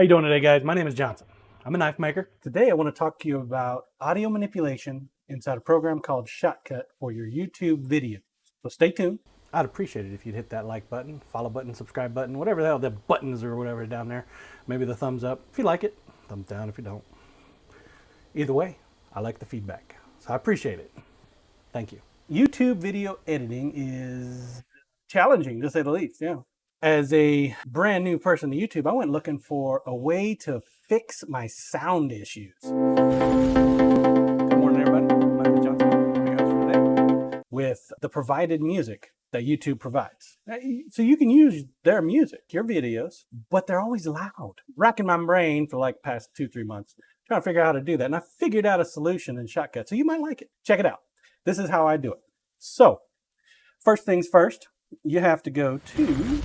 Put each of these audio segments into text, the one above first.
How you doing today, guys? My name is JonSiiN. I'm a knife maker. Today I want to talk to you about audio manipulation inside a program called ShotCut for your YouTube videos. So stay tuned. I'd appreciate it if you'd hit that like button, follow button, subscribe button, whatever the hell the buttons or whatever down there. Maybe the thumbs up if you like it, thumbs down if you don't. Either way, I like the feedback, so I appreciate it. Thank you. YouTube video editing is challenging, to say the least. Yeah. As a brand new person to YouTube, I went looking for a way to fix my sound issues. Good morning, everybody. My name is JonSiiN. I'm your host for today. With the provided music that YouTube provides. So you can use their music, your videos, but they're always loud. Racking my brain for like past 2-3 months, trying to figure out how to do that. And I figured out a solution in ShotCut. So you might like it. Check it out. This is how I do it. So first things first, you have to go to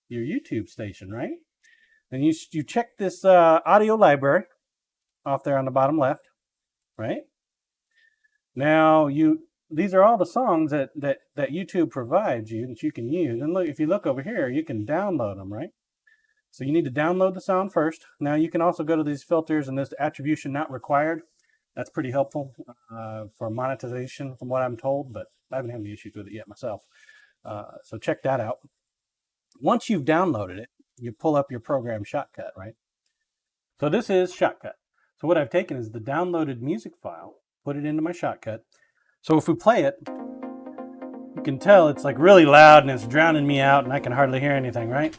your YouTube station, right? And you check this audio library off there on the bottom left, right? Now these are all the songs that YouTube provides you that you can use. And look, if you look over here, you can download them, right? So you need to download the sound first. Now you can also go to these filters and this attribution not required. That's pretty helpful for monetization from what I'm told, but I haven't had any issues with it yet myself. So check that out. Once you've downloaded it, you pull up your program ShotCut, right? So this is ShotCut. So what I've taken is the downloaded music file, put it into my ShotCut. So if we play it, you can tell it's like really loud and it's drowning me out and I can hardly hear anything, right?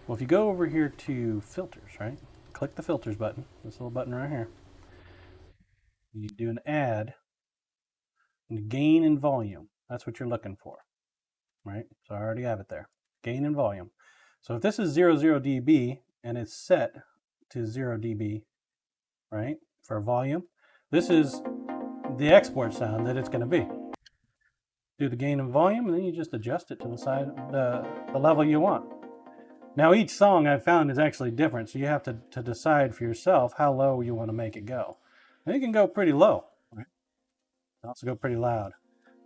Well, if you go over here to filters, right? Click the filters button, this little button right here. You do an add, and gain and volume. That's what you're looking for, right? So I already have it there. Gain and volume. So if this is 00 dB and it's set to 0 dB, right, for volume, this is the export sound that it's going to be. Do the gain and volume, and then you just adjust it to the side, the level you want. Now each song I've found is actually different, so you have to decide for yourself how low you want to make it go. And it can go pretty low, right? It can also go pretty loud.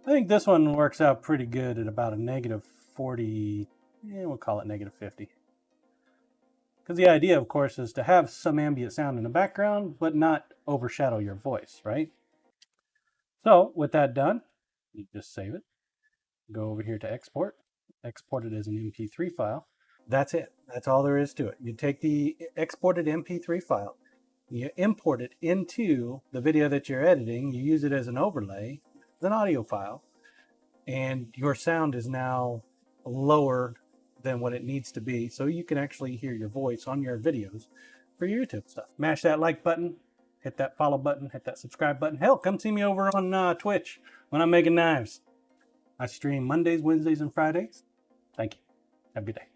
I think this one works out pretty good at about a -40. We'll call it -50. Because the idea, of course, is to have some ambient sound in the background, but not overshadow your voice, right? So with that done, you just save it. Go over here to export. Export it as an MP3 file. That's it. That's all there is to it. You take the exported MP3 file, you import it into the video that you're editing, you use it as an overlay, as an audio file, and your sound is now lower than what it needs to be, so you can actually hear your voice on your videos for your YouTube stuff. Mash that like button, hit that follow button, hit that subscribe button. Hell, come see me over on Twitch when I'm making knives. I stream Mondays, Wednesdays, and Fridays. Thank you. Have a good day.